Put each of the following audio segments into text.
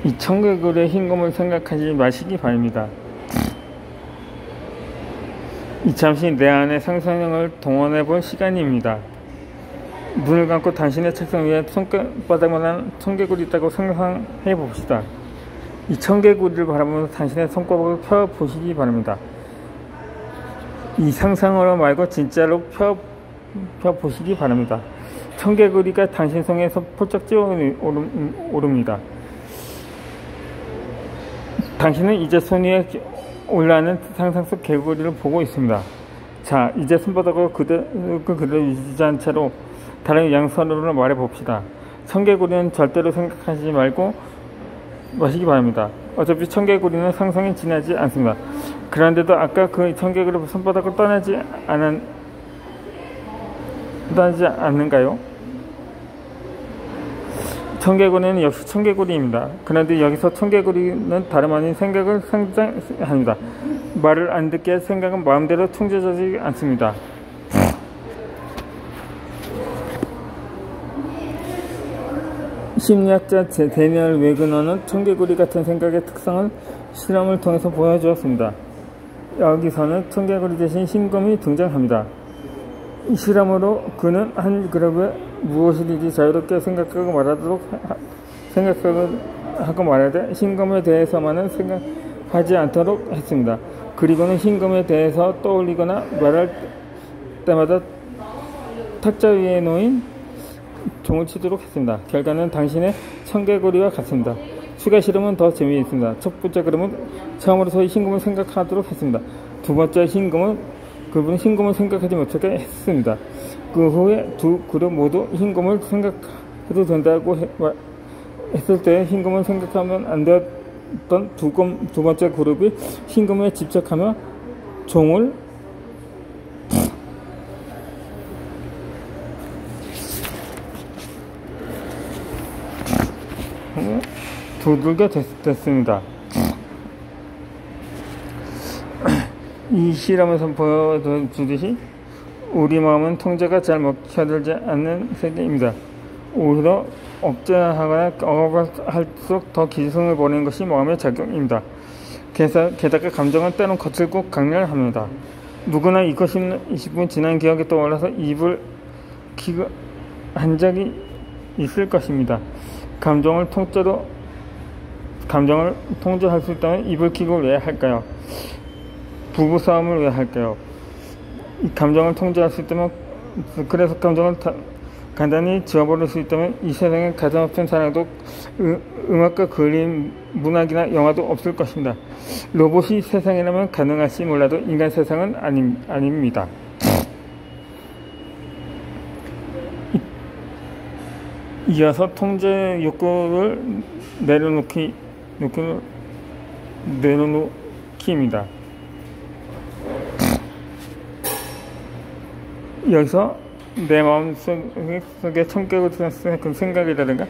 이 청개구리의 흰검을 생각하지 마시기 바랍니다. 이 잠시 내 안의 상상력을 동원해 볼 시간입니다. 눈을 감고 당신의 책상 위에 손바닥만한 청개구리 있다고 상상해 봅시다. 이 청개구리를 바라보면서 당신의 손바닥을 펴 보시기 바랍니다. 이 상상으로 말고 진짜로 펴 보시기 바랍니다. 청개구리가 당신 손에서 폴짝 뛰어 오릅니다. 당신은 이제 손 위에 올라가는 상상 속 개구리를 보고 있습니다. 자, 이제 손바닥을 그대로 유지한 채로 다른 양손으로 말해 봅시다. 청개구리는 절대로 생각하지 말고 마시기 바랍니다. 어차피 청개구리는 상상이 지나지 않습니다. 그런데도 아까 그 청개구리 손바닥을 떠나지 않는가요? 청개구리는 역시 청개구리입니다. 그런데 여기서 청개구리는 다름 아닌 생각을 상상합니다. 말을 안 듣게 생각은 마음대로 통제되지 않습니다. 심리학자 데니얼 웨그너는 청개구리 같은 생각의 특성을 실험을 통해서 보여주었습니다. 여기서는 청개구리 대신 흰검이 등장합니다. 이 실험으로 그는 한 그룹에 무엇이든지 자유롭게 생각하고 말하되 흰검에 대해서만은 생각하지 않도록 했습니다. 그리고는 흰검에 대해서 떠올리거나 말할 때마다 탁자 위에 놓인 종을 치도록 했습니다. 결과는 당신의 청개구리와 같습니다. 추가 실험은 더 재미있습니다. 첫 번째 그룹은 처음으로 흰검을 생각하도록 했습니다. 두 번째 그분은 흰검을 생각하지 못하게 했습니다. 그 후에 두 그룹 모두 흰검을 생각해도 된다고 했을 때 흰검을 생각하면 안 되었던 두 번째 그룹이 흰검에 집착하며 종을 두들게 됐습니다. 이 실험에서 보여주듯이 우리 마음은 통제가 잘 먹혀들지 않는 세계입니다. 오히려 억제하거나 억압할수록 더 기승을 보내는 것이 마음의 작용입니다. 게다가 감정은 때론 거칠고 강렬합니다. 누구나 20분 지난 기억이 떠올라서 입을 키고 한 적이 있을 것입니다. 감정을 통제할 수 있다면 입을 키고 왜 할까요? 부부싸움을 왜 할까요? 이 감정을 통제할 수 있다면, 그래서 감정을 간단히 지워버릴 수 있다면 이 세상에 가장 높은 사랑도 음악과 그림, 문학이나 영화도 없을 것입니다. 로봇이 세상이라면 가능할지 몰라도 인간 세상은 아닙니다. 이어서 통제 욕구를 내려놓기입니다. 여기서 내 마음속에 청개구리 같은 그 생각이라든가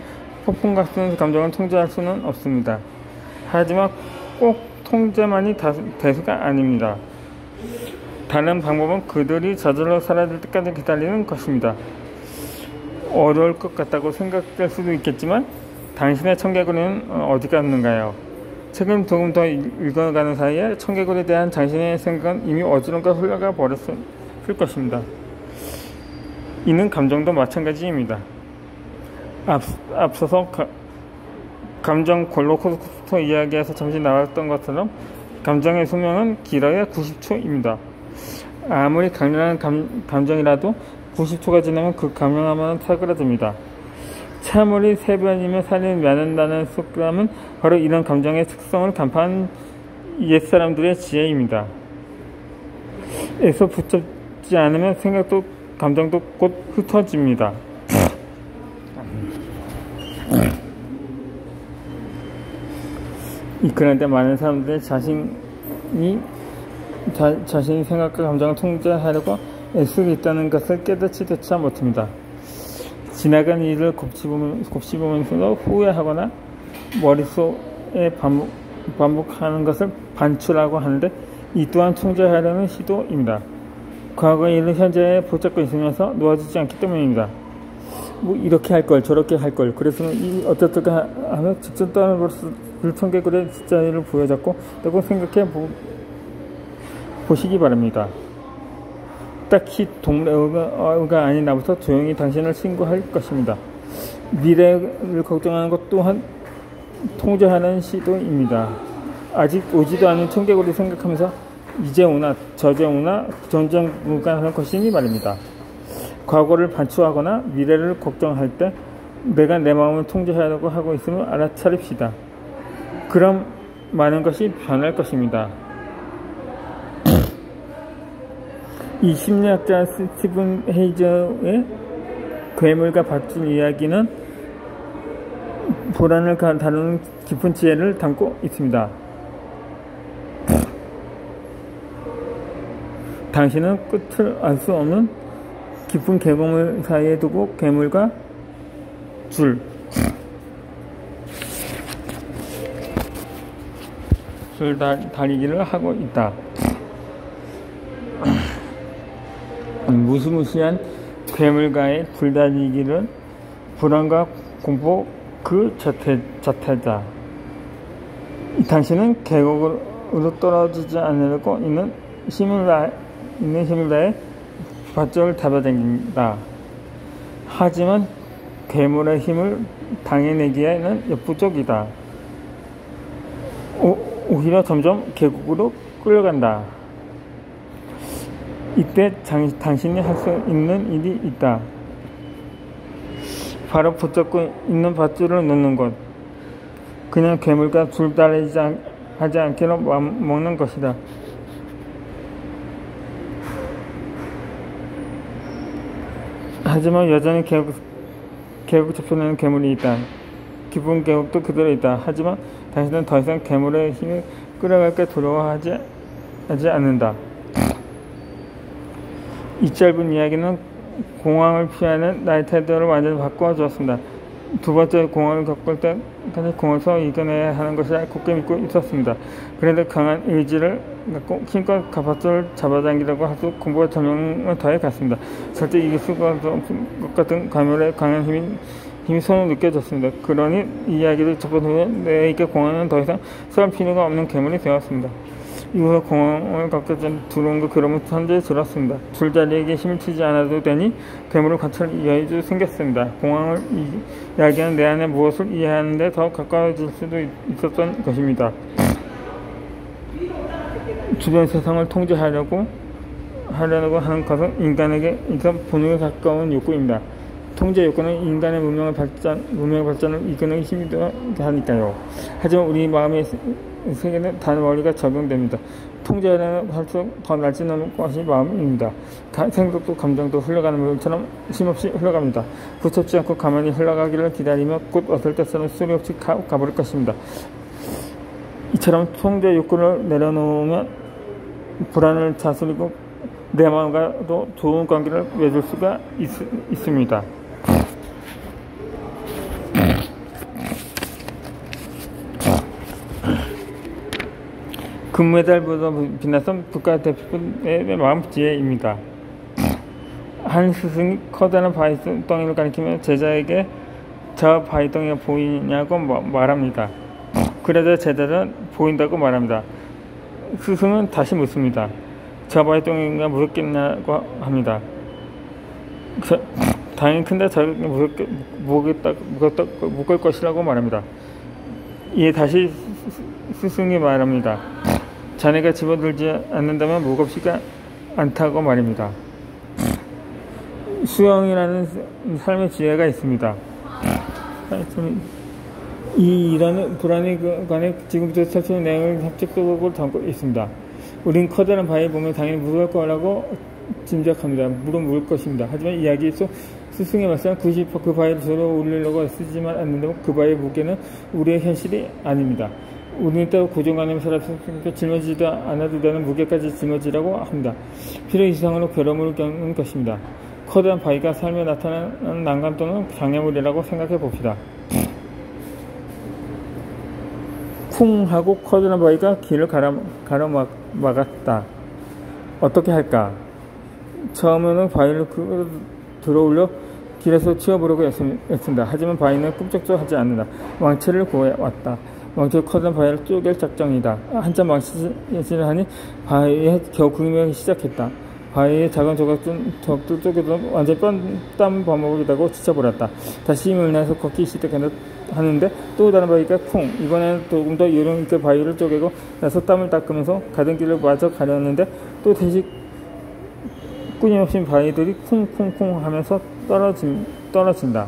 폭풍 같은 감정을 통제할 수는 없습니다. 하지만 꼭 통제만이 대수가 아닙니다. 다른 방법은 그들이 저절로 사라질 때까지 기다리는 것입니다. 어려울 것 같다고 생각될 수도 있겠지만 당신의 청개구리는 어디 갔는가요? 책을 조금 더 읽어가는 사이에 청개구리에 대한 당신의 생각은 이미 어디론가 흘러가 버렸을 것입니다. 이는 감정도 마찬가지입니다. 앞서서 감정 롤러코스터 이야기에서 잠시 나왔던 것처럼 감정의 수명은 길어야 90초입니다. 아무리 강렬한 감정이라도 90초가 지나면 그 강력함은 사그라듭니다. 차물이 세 번이면 살이 맺는다는 속담은 바로 이런 감정의 특성을 간파한 옛사람들의 지혜입니다. 에서 붙잡지 않으면 생각도 감정도 곧 흩어집니다. 그런데 많은 사람들이 자신이 생각과 감정을 통제하려고 애쓰고 있다는 것을 깨닫지조차 못합니다. 지나간 일을 곱씹으면서도 후회하거나 머릿속에 반복하는 것을 반추라고 하는데 이 또한 통제하려는 시도입니다. 과거의 일을 현재에 붙잡고 있으면서 놓아지지 않기 때문입니다. 뭐 이렇게 할 걸 저렇게 할 걸 그래서 어떻게 하면 직접 떠는 불청객의 숫자를 부여잡고 또 생각해 보시기 바랍니다. 딱히 동료가 아닌 나부터 조용히 당신을 신고할 것입니다. 미래를 걱정하는 것 또한 통제하는 시도입니다. 아직 오지도 않은 청개구리 생각하면서 이제 오나 저제 오나 전전무관한 것이니 말입니다. 과거를 반추하거나 미래를 걱정할 때 내가 내 마음을 통제하려고 하고 있음을 알아차립시다. 그럼 많은 것이 변할 것입니다. 이 심리학자 스티븐 헤이저의 괴물과 밧줄 이야기는 불안을 다루는 깊은 지혜를 담고 있습니다. 당신은 끝을 알 수 없는 깊은 계곡물 사이에 두고 괴물과 줄 다리기를 하고 있다. 무시무시한 괴물과의 줄다리기는 불안과 공포 그 자태다. 당신은 계곡으로 떨어지지 않으려고 있는 힘을 다해 밧줄을 잡아당긴다. 하지만 괴물의 힘을 당해내기에는 역부족이다. 오히려 점점 계곡으로 끌려간다. 이때 당신이 할 수 있는 일이 있다. 바로 붙잡고 있는 밧줄을 놓는 것. 그냥 괴물과 줄다리지 하지 않기로 먹는 것이다. 하지만 여전히 계곡 접선에는 괴물이 있다. 깊은 계곡도 그대로 있다. 하지만 당신은 더 이상 괴물의 힘을 끌어갈까 두려워하지 않는다. 이 짧은 이야기는 공황을 피하는 나의 태도를 완전히 바꿔 주었습니다. 두 번째 공황을 겪을 때까지 공황에서 이겨내야 하는 것을 굳게 믿고 있었습니다. 그런데 강한 의지를 갖고 힘껏 밧줄을 잡아당기려고 할수 공부와 전명을 더해 갔습니다. 절대 이길 수가 없는 것 같은 가멸의 강한 힘이 손에 느껴졌습니다. 그러니 이 이야기를 접은 후에 내게 공황은 더 이상 썰 필요가 없는 괴물이 되었습니다. 이후에 공황을 갖게 된 두려움과 괴로움은 현저히 줄었습니다. 줄다리에게 힘을 치지 않아도 되니 괴물을 관찰할 여유도 생겼습니다. 공황을 이야기하는 내 안에 무엇을 이해하는 데 더 가까워질 수도 있었던 것입니다. 주변 세상을 통제하려고 하는 것은 인간에게 있어 본능에 가까운 욕구입니다. 통제 욕구는 인간의 문명의 발전을 이끄는 힘이 하니까요. 하지만 우리 마음의 세계는 단원리가 적용됩니다. 통제하려는 할수록 더 날씬한 것이 마음입니다. 생각도 감정도 흘러가는 물처럼 쉼없이 흘러갑니다. 붙잡지 않고 가만히 흘러가기를 기다리며 곧 어떨 때처럼 소리 없이 가버릴 것입니다. 이처럼 통제 욕구를 내려놓으면 불안을 다스리고 내 마음과도 좋은 관계를 맺을 수가 있습니다. 금메달보다 빛났던 국가대표의 마음 지혜입니다. 한 스승이 커다란 바위덩이를 가리키며 제자에게 저 바위덩이가 보이냐고 말합니다. 그러자 제자는 보인다고 말합니다. 스승은 다시 묻습니다. 저 바위덩이가 무섭겠냐고 합니다. 당연히 큰데 저렇게 묶을 것이라고 말합니다. 이에 다시 스승이 말합니다. 자네가 집어들지 않는다면 무겁지가 않다고 말입니다. 수영이라는 삶의 지혜가 있습니다. 이 일하는 불안에 관해 지금부터 설치는 내용을 합작적으로 담고 있습니다. 우린 커다란 바위를 보면 당연히 무서울 거라고 짐작합니다. 물론 무을 것입니다. 하지만 이야기 속 스승의 말씀은 90% 그 바위를 저로 올리려고 쓰지만 않는다면 그 바위의 무게는 우리의 현실이 아닙니다. 우리는 또 고정관념을 살아서 짊어지지도 않아도 되는 무게까지 짊어지라고 합니다. 필요 이상으로 괴로움을 겪는 것입니다. 커다란 바위가 삶에 나타나는 난간 또는 장애물이라고 생각해 봅시다. 쿵 하고 커다란 바위가 길을 가로막았다. 어떻게 할까? 처음에는 바위를 들어올려 길에서 치워보려고 했습니다. 하지만 바위는 꿈쩍도 하지 않는다. 망치를 구해왔다. 망치로 커다란 바위를 쪼갤 작정이다. 한참 망치질을 하니 바위에 겨우 구김하기 시작했다. 바위의 작은 조각들 쪼개도 완전히 땀 범벅이라고 지쳐버렸다. 다시 힘을 내서 걷기 시작하는데 또 다른 바위가 쿵. 이번에는 조금 더 요령 있게 바위를 쪼개고 나서 땀을 닦으면서 가던 길을 마저 가려는데 또 다시 끊임없이 바위들이 쿵쿵쿵 하면서 떨어진다.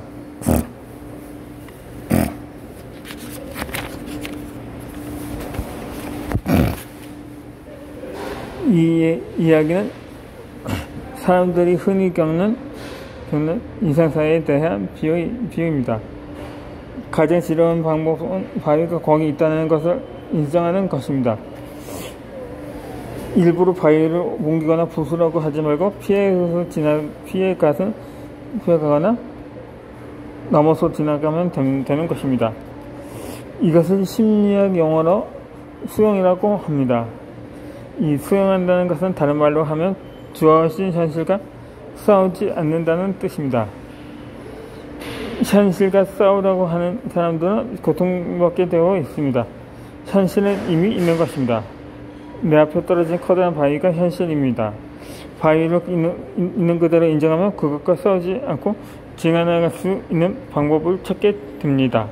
이 이야기는 사람들이 흔히 겪는 이상사에 대한 비유입니다. 가장 지루한 방법은 바위가 거기 있다는 것을 인정하는 것입니다. 일부러 바위를 옮기거나 부수라고 하지 말고 피해가거나 넘어서 지나가면 되는 것입니다. 이것을 심리학 용어로 수용이라고 합니다. 이 수용한다는 것은 다른 말로 하면 주어진 현실과 싸우지 않는다는 뜻입니다. 현실과 싸우라고 하는 사람들은 고통받게 되어 있습니다. 현실은 이미 있는 것입니다. 내 앞에 떨어진 커다란 바위가 현실입니다. 바위로 있는 그대로 인정하면 그것과 싸우지 않고 지나갈 수 있는 방법을 찾게 됩니다.